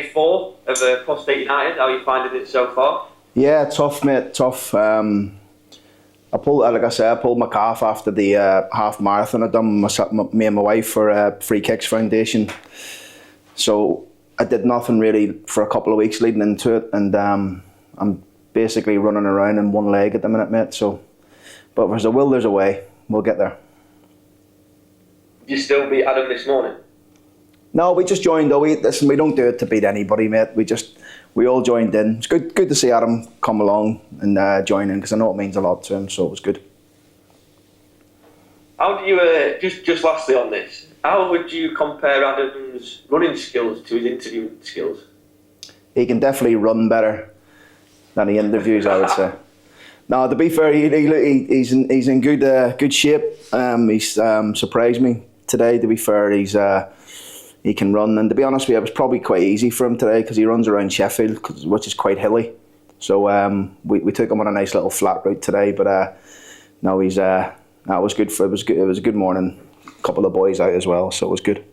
day 4 of Prostate United. How are you finding it so far? Yeah, tough, mate. Tough. I pulled my calf after the half marathon I'd done me and my wife for Free Kicks Foundation. So I did nothing really for a couple of weeks leading into it, and I'm basically running around in one leg at the minute, mate. So, but if there's a will, there's a way. We'll get there. Did you still beat Adam this morning? No, we just joined though. We don't do it to beat anybody, mate. We all joined in. It's good to see Adam come along and join in, because I know it means a lot to him, so it was good. How do you, just lastly on this, how would you compare Adam's running skills to his interviewing skills? He can definitely run better than he interviews, I would say. No, to be fair, he's in good shape. He's surprised me today, to be fair. He can run, and to be honest with you, it was probably quite easy for him today because he runs around Sheffield, which is quite hilly. So we took him on a nice little flat route today, but no, it was good. It was a good morning. A couple of boys out as well, so it was good.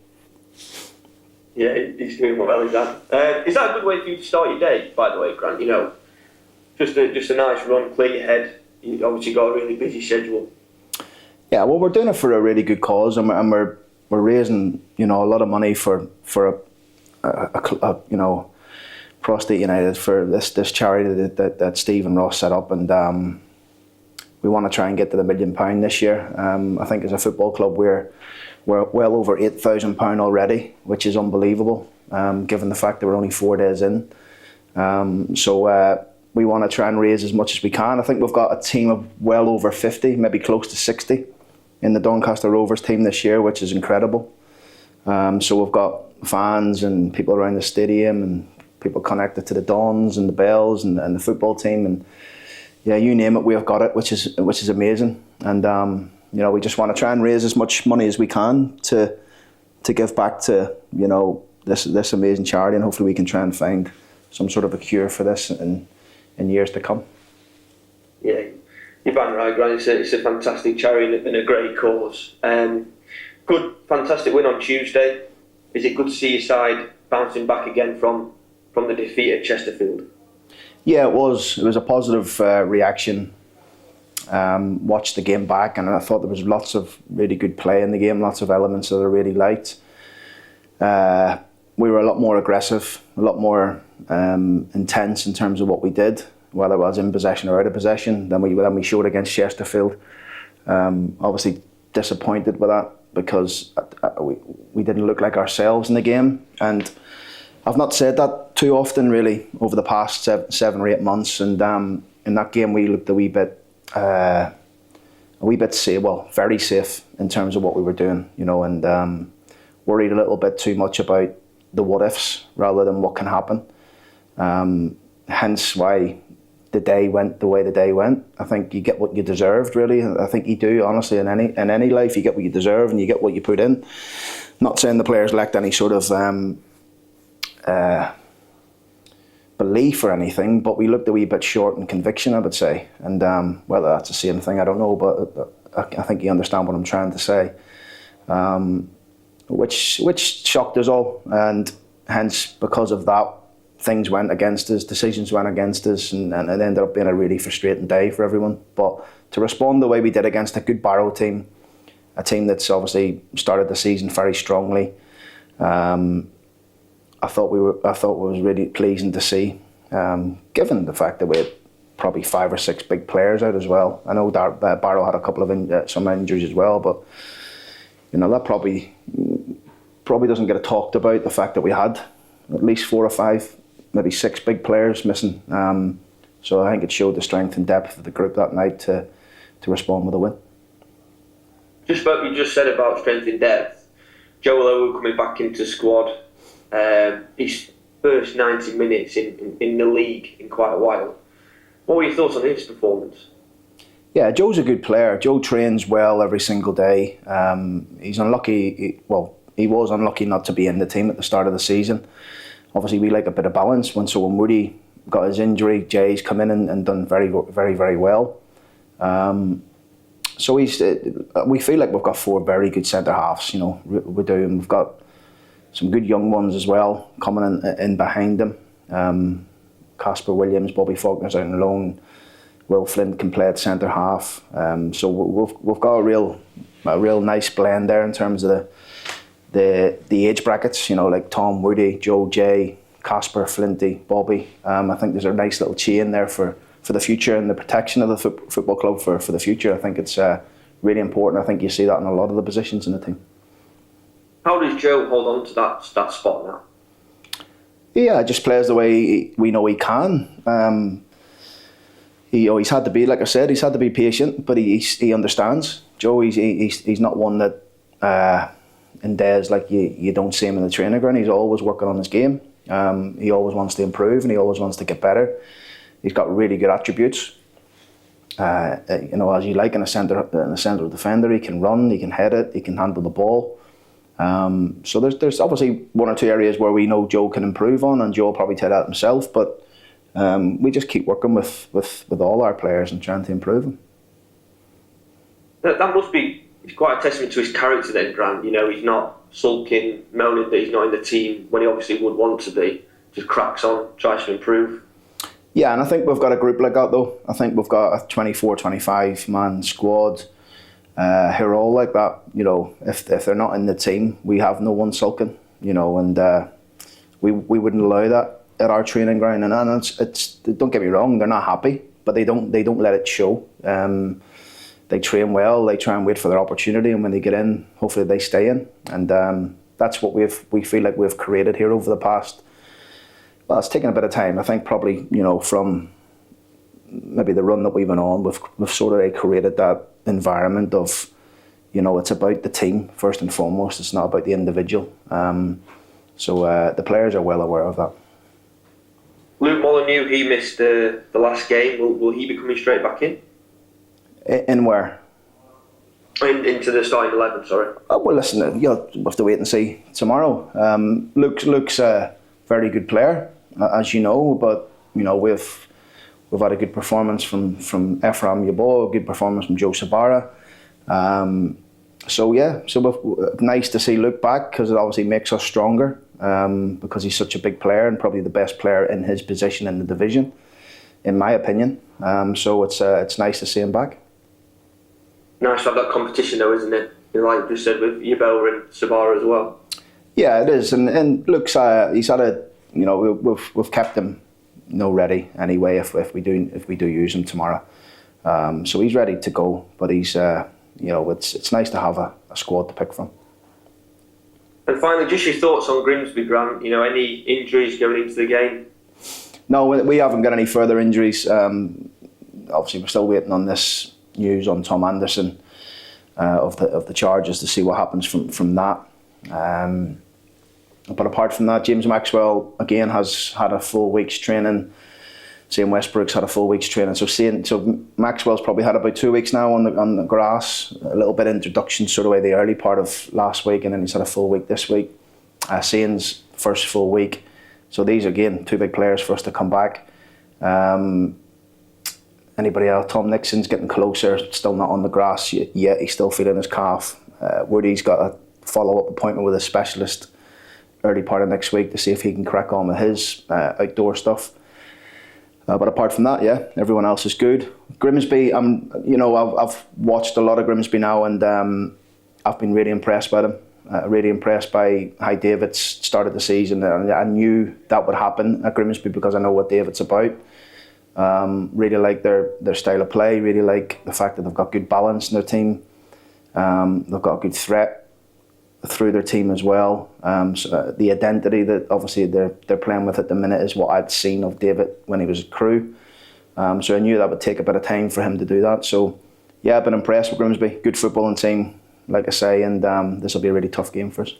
Yeah, he's doing well. Is that a good way for you to start your day? By the way, Grant, you know, just a nice run, clear your head. You obviously got a really busy schedule. Yeah, well, we're doing it for a really good cause, and we're raising, you know, a lot of money for a you know, Prostate United, for this charity that Steve and Ross set up, and we want to try and get to the £1 million this year. I think as a football club we're well over £8,000 already, which is unbelievable, given the fact that we're only 4 days in. So we want to try and raise as much as we can. I think we've got a team of well over 50, maybe close to 60. In the Doncaster Rovers team this year, which is incredible. So we've got fans and people around the stadium and people connected to the Dons and the Bells and the football team, and yeah, you name it, we've got it, which is amazing. And you know, we just want to try and raise as much money as we can to give back to, you know, this amazing charity, and hopefully we can try and find some sort of a cure for this in years to come. Yeah. You're bang right, Grant. It's a fantastic charity and a great cause. Good, fantastic win on Tuesday. Is it good to see your side bouncing back again from the defeat at Chesterfield? Yeah, it was. It was a positive reaction. Watched the game back, and I thought there was lots of really good play in the game, lots of elements that I really liked. We were a lot more aggressive, a lot more intense in terms of what we did, whether it was in possession or out of possession, than we showed against Chesterfield. Obviously disappointed with that, because we didn't look like ourselves in the game, and I've not said that too often really over the past 7 or 8 months. And in that game we looked a wee bit safe, well, very safe in terms of what we were doing, you know, and worried a little bit too much about the what ifs rather than what can happen. Hence why the day went the way the day went. I think you get what you deserved, really. I think you do, honestly, in any life, you get what you deserve and you get what you put in. Not saying the players lacked any sort of belief or anything, but we looked a wee bit short in conviction, I would say. And whether that's the same thing, I don't know, but I think you understand what I'm trying to say. Which shocked us all, and hence, because of that, things went against us, decisions went against us, and it ended up being a really frustrating day for everyone. But to respond the way we did against a good Barrow team, a team that's obviously started the season very strongly, I thought it was really pleasing to see, given the fact that we had probably 5 or 6 big players out as well. I know Barrow had a couple of some injuries as well, but you know, that probably doesn't get talked about, the fact that we had at least 4 or 5, maybe 6 big players missing. So I think it showed the strength and depth of the group that night to respond with a win. Just what you just said about strength and depth. Joel Owen coming back into squad. His first 90 minutes in the league in quite a while. What were your thoughts on his performance? Yeah, Joe's a good player. Joe trains well every single day. He's unlucky. He was unlucky not to be in the team at the start of the season. Obviously, we like a bit of balance. When Woody got his injury, Jay's come in and done very, very, very well. So we feel like we've got 4 very good centre halves. You know, we do, and we've got some good young ones as well coming in behind them. Casper Williams, Bobby Faulkner's out on loan. Will Flint can play at centre half. So we've got a real nice blend there in terms of the age brackets. You know, like Tom, Woody, Joe, Jay, Casper, Flinty, Bobby. I think there's a nice little chain there for the future and the protection of the football club for the future. I think it's really important. I think you see that in a lot of the positions in the team. How does Joe hold on to that spot now? Yeah, just plays the way we know he can. He's had to be, like I said, he's had to be patient, but he understands. Joe, he's not one that in days like you don't see him in the training ground. He's always working on his game. He always wants to improve and he always wants to get better. He's got really good attributes. As you like in a central defender, he can run, he can head it, he can handle the ball. So there's obviously one or two areas where we know Joe can improve on, and Joe will probably tell that himself. But we just keep working with all our players and trying to improve them. That must be quite a testament to his character then, Grant. You know, he's not sulking, moaning that he's not in the team when he obviously would want to be. Just cracks on, tries to improve. Yeah, and I think we've got a group like that though. I think we've got a 24, 25 man squad who are all like that. You know, if they're not in the team, we have no one sulking. You know, and we wouldn't allow that at our training ground. And it's don't get me wrong, they're not happy, but they don't let it show. They train well, they try and wait for their opportunity, and when they get in, hopefully they stay in. And that's what we feel like we've created here over the past. Well, it's taken a bit of time. I think probably, you know, from maybe the run that we've been on, we've sort of created that environment of, you know, it's about the team first and foremost. It's not about the individual. So the players are well aware of that. Luke Molyneux, he missed the last game. Will he be coming straight back in? In where? Into the starting 11, sorry. Oh, well, listen, you'll have to wait and see tomorrow. Luke's a very good player, as you know, but you know we've had a good performance from Ephraim Yabo, a good performance from Joe Sabara. So nice to see Luke back because it obviously makes us stronger because he's such a big player and probably the best player in his position in the division, in my opinion. So it's nice to see him back. Nice to have that competition though, isn't it? You know, like you said with Yabo and Sabara as well. Yeah, it is, and Luke's he's had a, you know, we've kept him, you know, ready anyway if we do use him tomorrow. So he's ready to go, but he's you know, it's nice to have a squad to pick from. And finally, just your thoughts on Grimsby, Grant. You know, any injuries going into the game? No, we haven't got any further injuries. Obviously, we're still waiting on this news on Tom Anderson of the charges to see what happens from that. But apart from that, James Maxwell again has had a full week's training. Shane Westbrook's had a full week's training. So Maxwell's probably had about 2 weeks now on the grass. A little bit of introduction sort of way the early part of last week, and then he's had a full week this week. Shane's first full week. So these again, two big players for us to come back. Anybody else? Tom Nixon's getting closer, still not on the grass yet. He's still feeling his calf. Woody's got a follow-up appointment with a specialist early part of next week to see if he can crack on with his outdoor stuff. But apart from that, yeah, everyone else is good. Grimsby, I've watched a lot of Grimsby now, and I've been really impressed by them. Really impressed by how David's started the season. And I knew that would happen at Grimsby because I know what David's about. Really like their style of play. Really like the fact that they've got good balance in their team. They've got a good threat through their team as well. So the identity that obviously they're playing with at the minute is what I'd seen of David when he was at Crewe. So I knew that would take a bit of time for him to do that. So yeah, I've been impressed with Grimsby. Good footballing team, like I say, and this will be a really tough game for us.